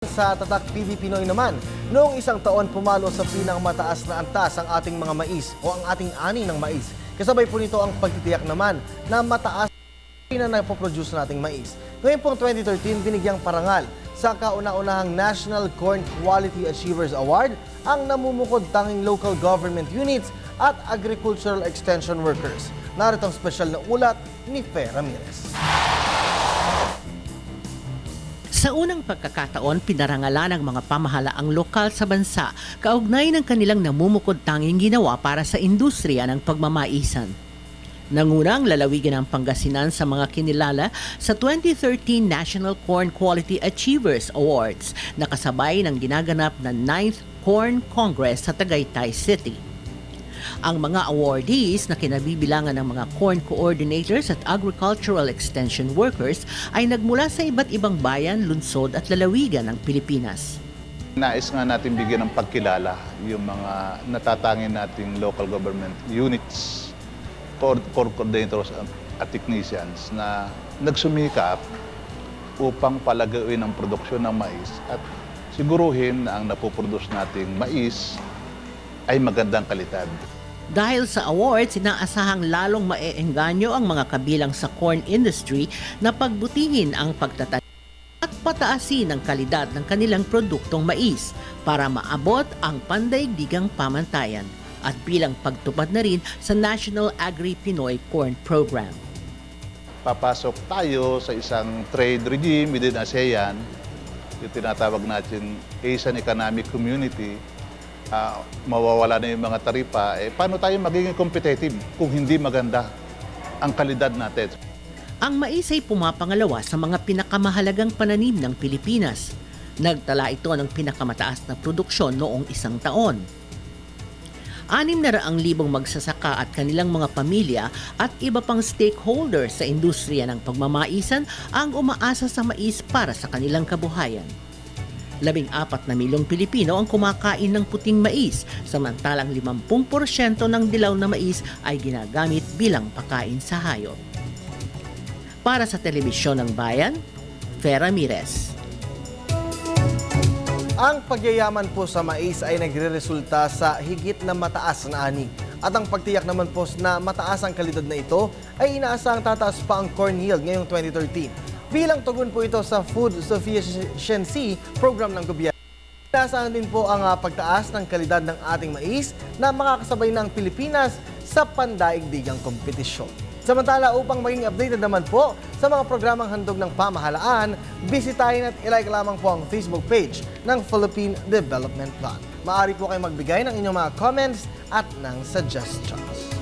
Sa Tatak TV Pinoy naman, noong isang taon pumalo sa pinakamataas na antas ang ating mga mais o ang ating ani ng mais. Kasabay po nito ang pagtitiyak naman na mataas na napoproduce nating mais. Ngayon pong 2013, binigyang parangal sa kauna-unahang National Corn Quality Achievers Award ang namumukod tanging local government units at agricultural extension workers. Narito ang special na ulat ni Fe Ramirez. Sa unang pagkakataon, pinarangalan ng mga pamahalaang lokal sa bansa kaugnay ng kanilang namumukod tanging ginawa para sa industriya ng pagmamaisan. Nangunang lalawigan ang Pangasinan sa mga kinilala sa 2013 National Corn Quality Achievers Awards na kasabay ng ginaganap na 9th Corn Congress sa Tagaytay City. Ang mga awardees na kinabibilangan ng mga corn coordinators at agricultural extension workers ay nagmula sa iba't ibang bayan, lungsod at lalawigan ng Pilipinas. Nais nga natin bigyan ng pagkilala yung mga natatangin nating local government units, corn coordinators at technicians na nagsumikap upang palagawin ang produksyon ng mais at siguruhin na ang napoproduce nating mais ay magandang kalidad. Dahil sa awards, inaasahang lalong maeengganyo ang mga kabilang sa corn industry na pagbutihin ang pagtatanim at pataasin ang kalidad ng kanilang produktong mais para maabot ang pandaigdigang pamantayan at bilang pagtupad na rin sa National Agri-Pinoy Corn Program. Papasok tayo sa isang trade regime within ASEAN, yung tinatawag natin Asian Economic Community. Mawawala na yung mga taripa, paano tayo magiging competitive kung hindi maganda ang kalidad natin? Ang mais ay pumapangalawa sa mga pinakamahalagang pananim ng Pilipinas. Nagtala ito ng pinakamataas na produksyon noong isang taon. 600,000 magsasaka at kanilang mga pamilya at iba pang stakeholders sa industriya ng pagmamaisan ang umaasa sa mais para sa kanilang kabuhayan. 14 na milyong Pilipino ang kumakain ng puting mais, samantalang 50% ng dilaw na mais ay ginagamit bilang pagkain sa hayop. Para sa Telebisyon ng Bayan, Fe Ramirez. Ang pagyayaman po sa mais ay nagreresulta sa higit na mataas na ani. At ang pagtiyak naman po na mataas ang kalidad na ito ay inaasahang tataas pa ang corn yield ngayong 2013. Bilang tugon po ito sa Food Sufficiency Program ng gobyerno. Inaasahan din po ang pagtaas ng kalidad ng ating mais na makakasabay ng Pilipinas sa pandaigdigang kompetisyon. Samantala, upang maging updated naman po sa mga programang handog ng pamahalaan, bisitahin at ilike lamang po ang Facebook page ng Philippine Development Plan. Maaari po kayo magbigay ng inyong mga comments at ng suggestions.